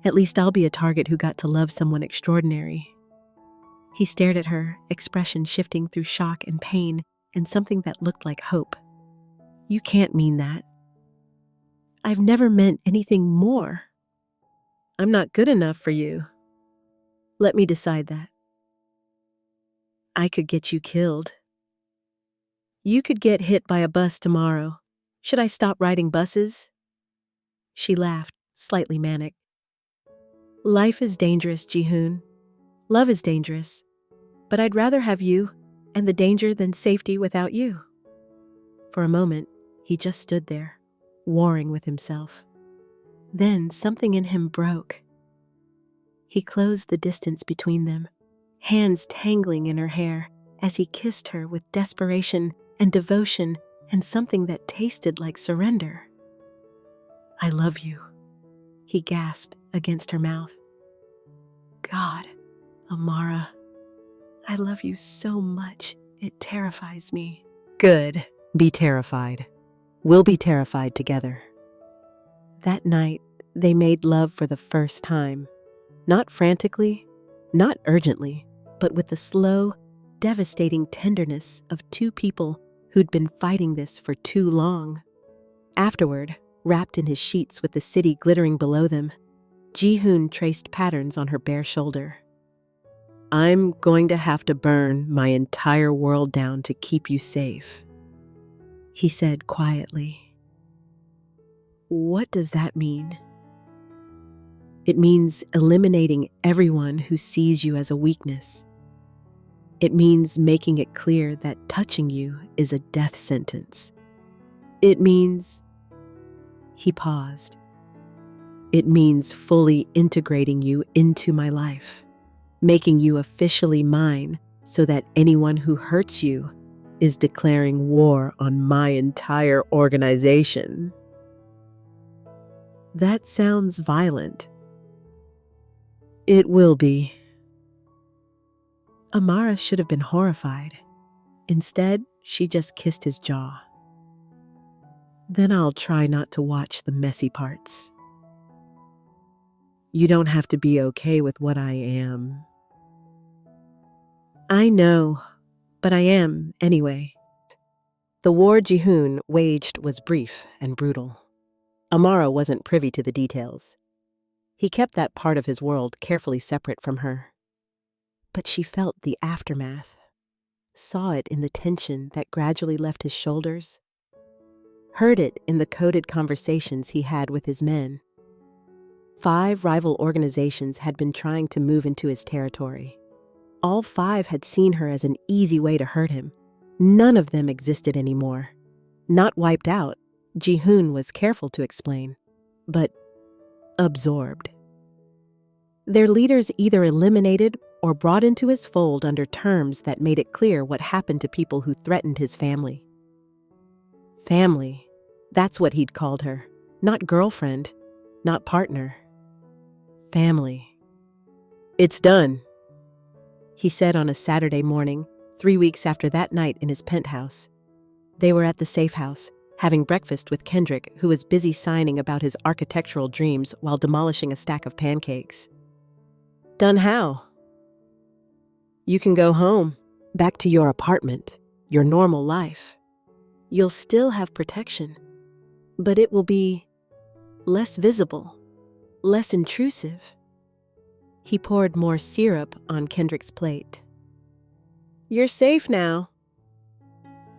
At least I'll be a target who got to love someone extraordinary." He stared at her, expression shifting through shock and pain and something that looked like hope. "You can't mean that." "I've never meant anything more." "I'm not good enough for you." "Let me decide that." "I could get you killed." "You could get hit by a bus tomorrow. Should I stop riding buses?" She laughed, slightly manic. "Life is dangerous, Ji-hoon. Love is dangerous. But I'd rather have you and the danger than safety without you." For a moment, he just stood there, warring with himself. Then something in him broke. He closed the distance between them, hands tangling in her hair as he kissed her with desperation and devotion and something that tasted like surrender. "I love you," he gasped against her mouth. "God, Amara, I love you so much, it terrifies me." "Good. Be terrified. We'll be terrified together." That night, they made love for the first time. Not frantically, not urgently, but with the slow, devastating tenderness of two people who'd been fighting this for too long. Afterward, wrapped in his sheets with the city glittering below them, Ji-hoon traced patterns on her bare shoulder. "I'm going to have to burn my entire world down to keep you safe," he said quietly. "What does that mean?" "It means eliminating everyone who sees you as a weakness. It means making it clear that touching you is a death sentence. It means..." He paused. "It means fully integrating you into my life, making you officially mine so that anyone who hurts you is declaring war on my entire organization. That sounds violent. It will be. Amara should have been horrified. Instead, she just kissed his jaw. Then I'll try not to watch the messy parts. You don't have to be okay with what I am. I know, but I am anyway. The war Ji-hoon waged was brief and brutal. Amara wasn't privy to the details. He kept that part of his world carefully separate from her. But she felt the aftermath, saw it in the tension that gradually left his shoulders, heard it in the coded conversations he had with his men. 5 rival organizations had been trying to move into his territory. All 5 had seen her as an easy way to hurt him. None of them existed anymore. Not wiped out, Ji-hoon was careful to explain, but absorbed. Their leaders either eliminated or brought into his fold under terms that made it clear what happened to people who threatened his family. Family, that's what he'd called her. Not girlfriend, not partner. Family. It's done, he said on a Saturday morning, 3 weeks after that night in his penthouse. They were at the safe house, having breakfast with Kendrick, who was busy signing about his architectural dreams while demolishing a stack of pancakes. Done how? You can go home, back to your apartment, your normal life. You'll still have protection, but it will be less visible, less intrusive. He poured more syrup on Kendrick's plate. You're safe now.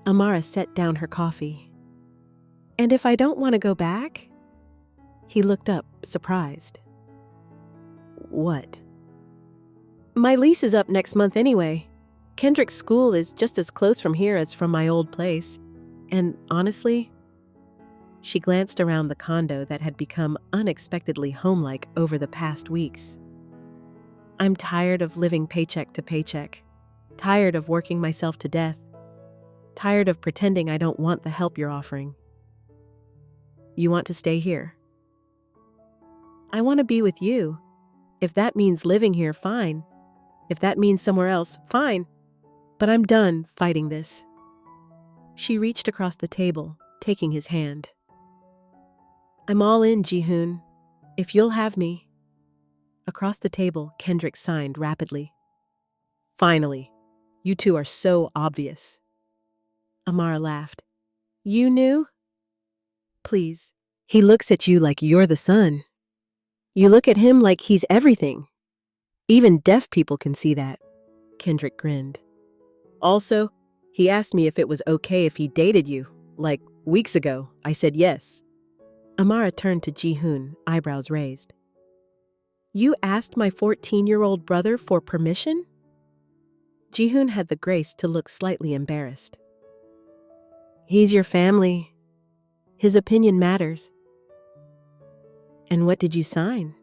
Amara set down her coffee. And if I don't want to go back? He looked up, surprised. What? My lease is up next month anyway. Kendrick's school is just as close from here as from my old place. And honestly, she glanced around the condo that had become unexpectedly homelike over the past weeks. I'm tired of living paycheck to paycheck, tired of working myself to death, tired of pretending I don't want the help you're offering. You want to stay here? I want to be with you. If that means living here, fine. If that means somewhere else, fine. But I'm done fighting this. She reached across the table, taking his hand. I'm all in, Ji-hoon. If you'll have me. Across the table, Kendrick signed rapidly. Finally. You two are so obvious. Amara laughed. You knew? Please. He looks at you like you're the sun. You look at him like he's everything. Even deaf people can see that. Kendrick grinned. Also, he asked me if it was okay if he dated you, like weeks ago. I said yes. Amara turned to Ji-hoon, eyebrows raised. You asked my 14-year-old brother for permission? Ji-hoon had the grace to look slightly embarrassed. He's your family. His opinion matters. And what did you sign?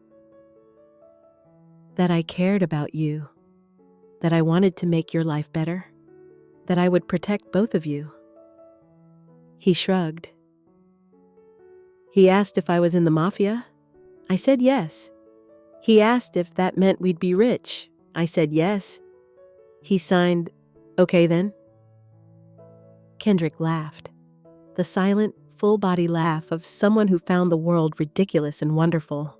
That I cared about you. That I wanted to make your life better. That I would protect both of you. He shrugged. He asked if I was in the mafia. I said yes. He asked if that meant we'd be rich. I said yes. He signed, okay then. Kendrick laughed. The silent, full-body laugh of someone who found the world ridiculous and wonderful.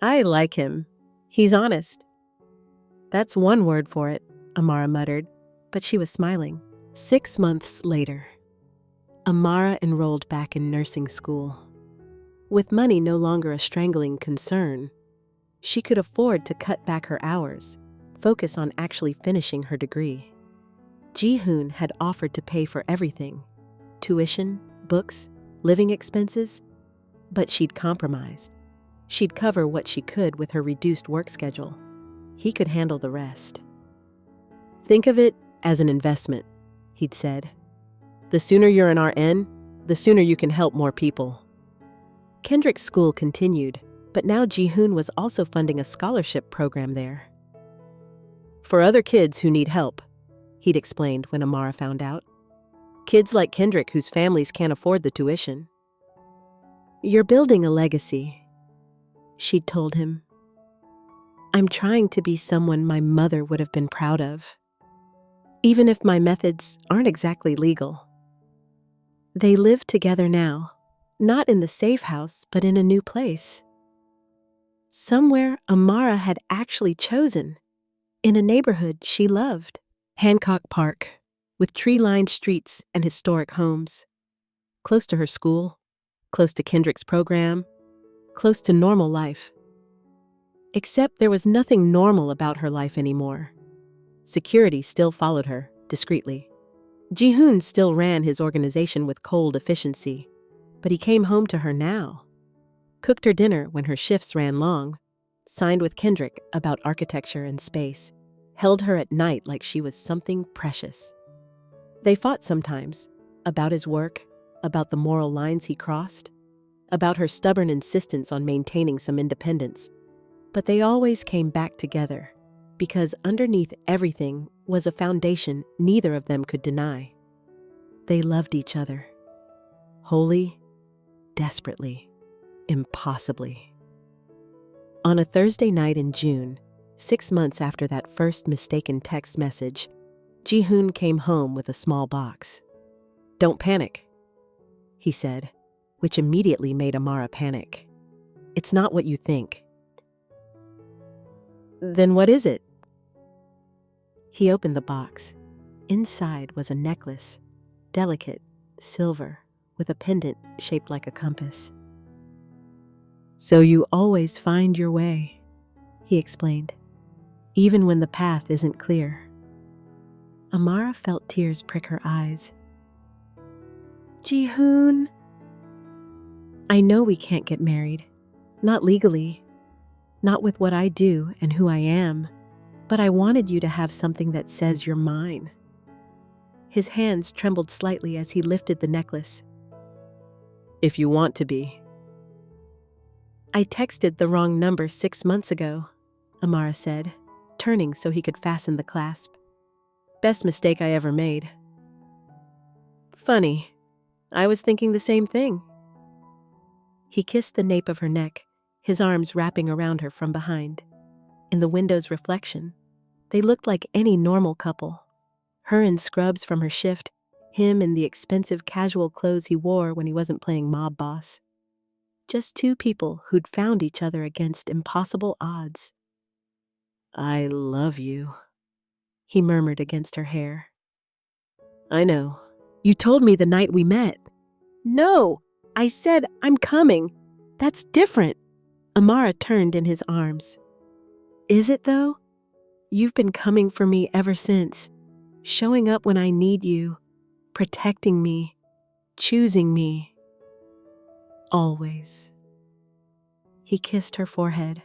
I like him. He's honest. That's one word for it, Amara muttered, but she was smiling. 6 months later, Amara enrolled back in nursing school. With money no longer a strangling concern, she could afford to cut back her hours, focus on actually finishing her degree. Ji-hoon had offered to pay for everything, tuition, books, living expenses, but she'd compromised. She'd cover what she could with her reduced work schedule. He could handle the rest. Think of it as an investment, he'd said. The sooner you're an RN, the sooner you can help more people. Kendrick's school continued, but now Ji-hoon was also funding a scholarship program there. For other kids who need help, he'd explained when Amara found out. Kids like Kendrick whose families can't afford the tuition. You're building a legacy, she'd told him. I'm trying to be someone my mother would have been proud of, even if my methods aren't exactly legal. They live together now, not in the safe house, but in a new place. Somewhere Amara had actually chosen, in a neighborhood she loved. Hancock Park, with tree-lined streets and historic homes. Close to her school, close to Kendrick's program, close to normal life. Except there was nothing normal about her life anymore. Security still followed her, discreetly. Ji-hoon still ran his organization with cold efficiency, but he came home to her now. Cooked her dinner when her shifts ran long, signed with Kendrick about architecture and space, held her at night like she was something precious. They fought sometimes, about his work, about the moral lines he crossed, about her stubborn insistence on maintaining some independence. But they always came back together, because underneath everything was a foundation neither of them could deny. They loved each other. Wholly, desperately, impossibly. On a Thursday night in June, 6 months after that first mistaken text message, Ji-hoon came home with a small box. Don't panic, he said, which immediately made Amara panic. It's not what you think. Then what is it? He opened the box. Inside was a necklace, delicate, silver, with a pendant shaped like a compass. So you always find your way, he explained, even when the path isn't clear. Amara felt tears prick her eyes. Ji-hoon, I know we can't get married, not legally, not with what I do and who I am, but I wanted you to have something that says you're mine. His hands trembled slightly as he lifted the necklace. If you want to be. I texted the wrong number 6 months ago, Amara said, turning so he could fasten the clasp. Best mistake I ever made. Funny, I was thinking the same thing. He kissed the nape of her neck, his arms wrapping around her from behind. In the window's reflection, they looked like any normal couple. Her in scrubs from her shift, him in the expensive casual clothes he wore when he wasn't playing mob boss. Just two people who'd found each other against impossible odds. I love you, he murmured against her hair. I know. You told me the night we met. No, I said I'm coming. That's different. Amara turned in his arms. Is it though? You've been coming for me ever since, showing up when I need you, protecting me, choosing me. Always. He kissed her forehead.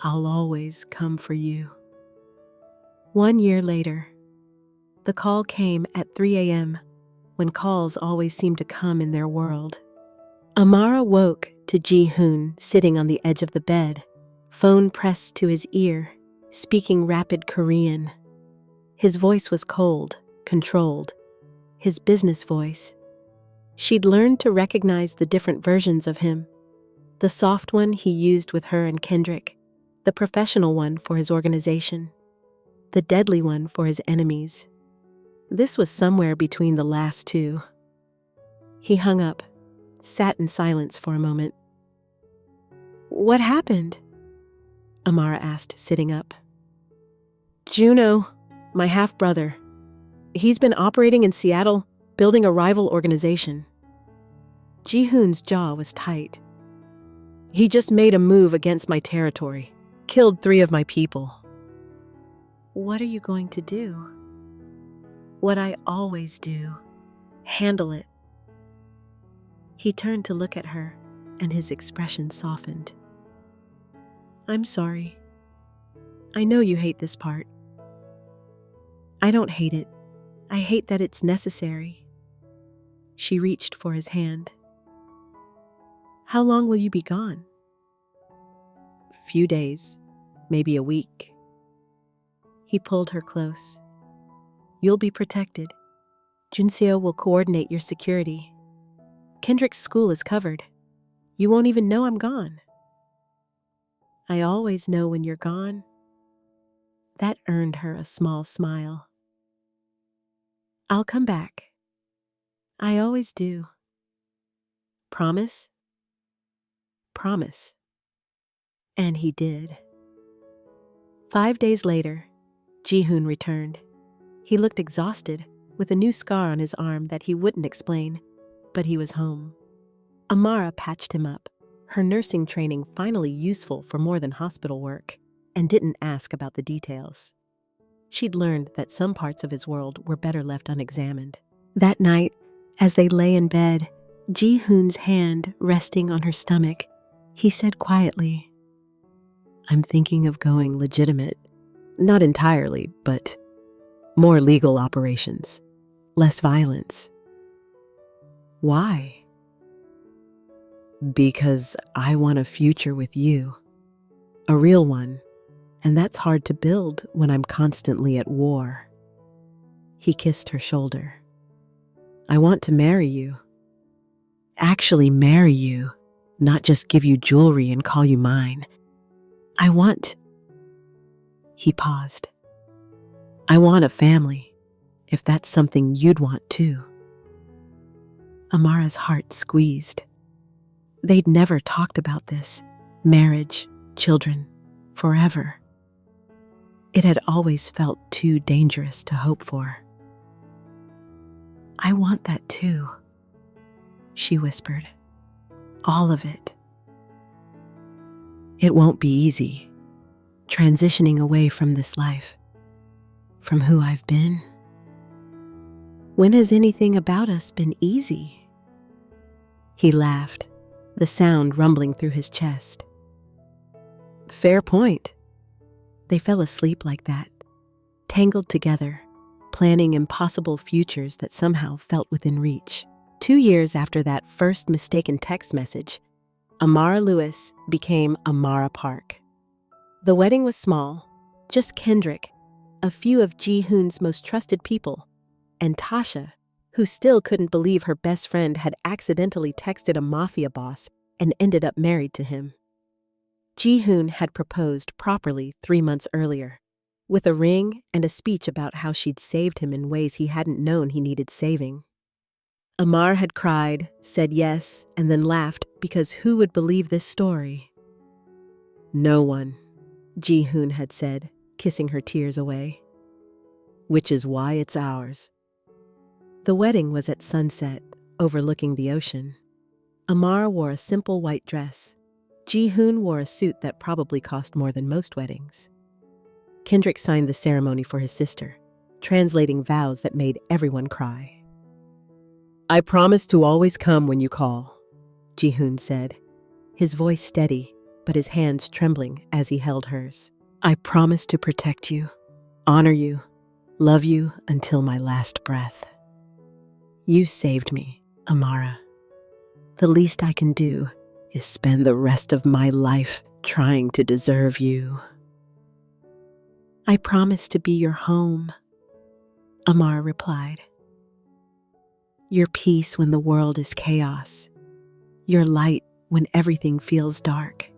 I'll always come for you. 1 year later, the call came at 3 a.m., when calls always seem to come in their world. Amara woke to Ji-hoon sitting on the edge of the bed, phone pressed to his ear, speaking rapid Korean. His voice was cold, controlled, his business voice. She'd learned to recognize the different versions of him. The soft one he used with her and Kendrick, the professional one for his organization, the deadly one for his enemies. This was somewhere between the last two. He hung up, sat in silence for a moment. What happened? Amara asked, sitting up. Juno, my half-brother. He's been operating in Seattle, building a rival organization. Ji-hoon's jaw was tight. He just made a move against my territory, killed 3 of my people. What are you going to do? What I always do. Handle it. He turned to look at her, and his expression softened. I'm sorry. I know you hate this part. I don't hate it. I hate that it's necessary. She reached for his hand. How long will you be gone? Few days, maybe a week. He pulled her close. You'll be protected. Junseo will coordinate your security. Kendrick's school is covered. You won't even know I'm gone. I always know when you're gone. That earned her a small smile. I'll come back. I always do. Promise? Promise. And he did. 5 days later, Ji-hoon returned. He looked exhausted, with a new scar on his arm that he wouldn't explain, but he was home. Amara patched him up, her nursing training finally useful for more than hospital work, and didn't ask about the details. She'd learned that some parts of his world were better left unexamined. That night, as they lay in bed, Ji-hoon's hand resting on her stomach, he said quietly, I'm thinking of going legitimate. Not entirely, but more legal operations. Less violence. Why? Because I want a future with you. A real one. And that's hard to build when I'm constantly at war. He kissed her shoulder. I want to marry you. Actually marry you, not just give you jewelry and call you mine. I want... He paused. I want a family, if that's something you'd want too. Amara's heart squeezed. They'd never talked about this. Marriage, children, forever. It had always felt too dangerous to hope for. I want that too, she whispered. All of it. It won't be easy, transitioning away from this life, from who I've been. When has anything about us been easy? He laughed, the sound rumbling through his chest. Fair point. They fell asleep like that, tangled together, planning impossible futures that somehow felt within reach. 2 years after that first mistaken text message, Amara Lewis became Amara Park. The wedding was small, just Kendrick, a few of Ji-hoon's most trusted people, and Tasha, who still couldn't believe her best friend had accidentally texted a mafia boss and ended up married to him. Ji-hoon had proposed properly 3 months earlier, with a ring and a speech about how she'd saved him in ways he hadn't known he needed saving. Amar had cried, said yes, and then laughed because who would believe this story? No one, Ji-hoon had said, kissing her tears away. Which is why it's ours. The wedding was at sunset, overlooking the ocean. Amar wore a simple white dress. Ji-hoon wore a suit that probably cost more than most weddings. Kendrick signed the ceremony for his sister, translating vows that made everyone cry. I promise to always come when you call, Ji-hoon said, his voice steady, but his hands trembling as he held hers. I promise to protect you, honor you, love you until my last breath. You saved me, Amara. The least I can do is spend the rest of my life trying to deserve you. I promise to be your home, Amara replied. Your peace when the world is chaos. Your light when everything feels dark.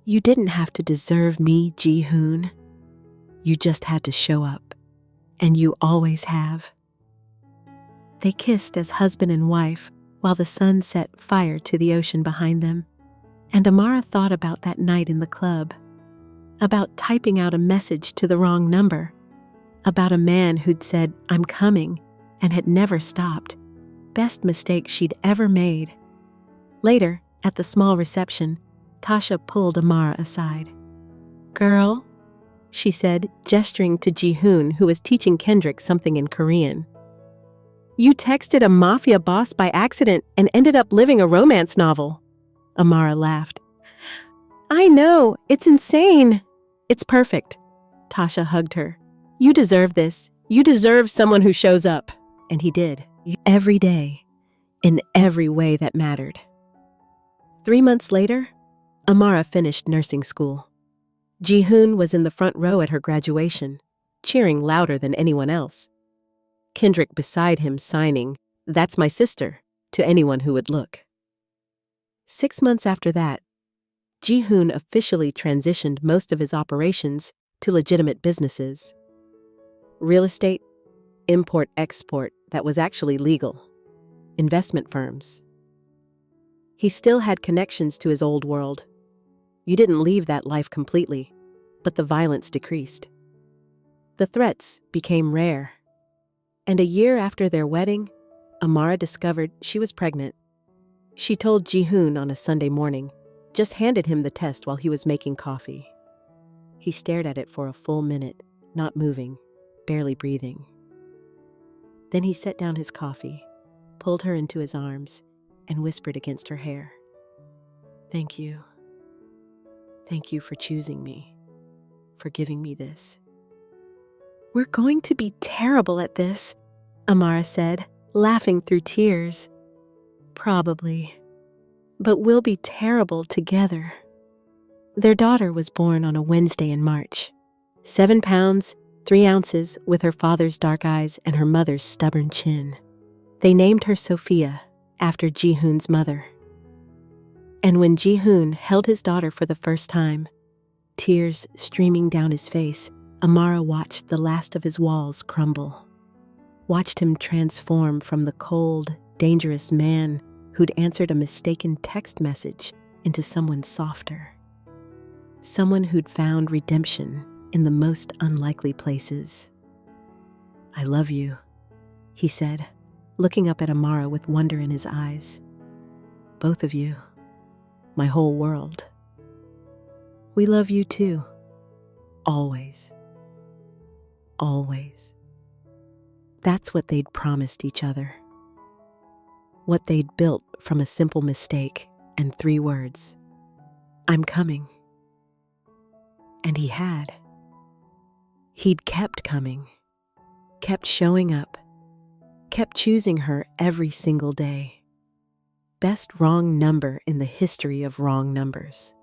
You didn't have to deserve me, Ji-hoon. You just had to show up, and you always have. They kissed as husband and wife while the sun set fire to the ocean behind them, and Amara thought about that night in the club, about typing out a message to the wrong number, about a man who'd said, I'm coming, and had never stopped. Best mistake she'd ever made. Later, at the small reception, Tasha pulled Amara aside. Girl, she said, gesturing to Ji-hoon, who was teaching Kendrick something in Korean. You texted a mafia boss by accident and ended up living a romance novel. Amara laughed. I know, it's insane. It's perfect. Tasha hugged her. You deserve this. You deserve someone who shows up. And he did. Every day. In every way that mattered. 3 months later, Amara finished nursing school. Ji-hoon was in the front row at her graduation, cheering louder than anyone else. Kendrick beside him signing, "That's my sister," to anyone who would look. 6 months after that, Ji-hoon officially transitioned most of his operations to legitimate businesses. Real estate, import-export that was actually legal, investment firms. He still had connections to his old world. You didn't leave that life completely, but the violence decreased. The threats became rare. And a year after their wedding, Amara discovered she was pregnant. She told Ji-hoon on a Sunday morning, just handed him the test while he was making coffee. He stared at it for a full minute, not moving, barely breathing. Then he set down his coffee, pulled her into his arms, and whispered against her hair, "Thank you. Thank you for choosing me, for giving me this." "We're going to be terrible at this," Amara said, laughing through tears. "Probably. But we'll be terrible together." Their daughter was born on a Wednesday in March. 7 pounds, 3 ounces, with her father's dark eyes and her mother's stubborn chin. They named her Sophia, after Ji-hoon's mother. And when Ji-hoon held his daughter for the first time, tears streaming down his face, Amara watched the last of his walls crumble. Watched him transform from the cold, dangerous man who'd answered a mistaken text message into someone softer. Someone who'd found redemption in the most unlikely places. "I love you," he said, looking up at Amara with wonder in his eyes. "Both of you. My whole world. We love you too. Always. Always." That's what they'd promised each other. What they'd built from a simple mistake and 3 words. "I'm coming." And he had. He'd kept coming, kept showing up, kept choosing her every single day. Best wrong number in the history of wrong numbers.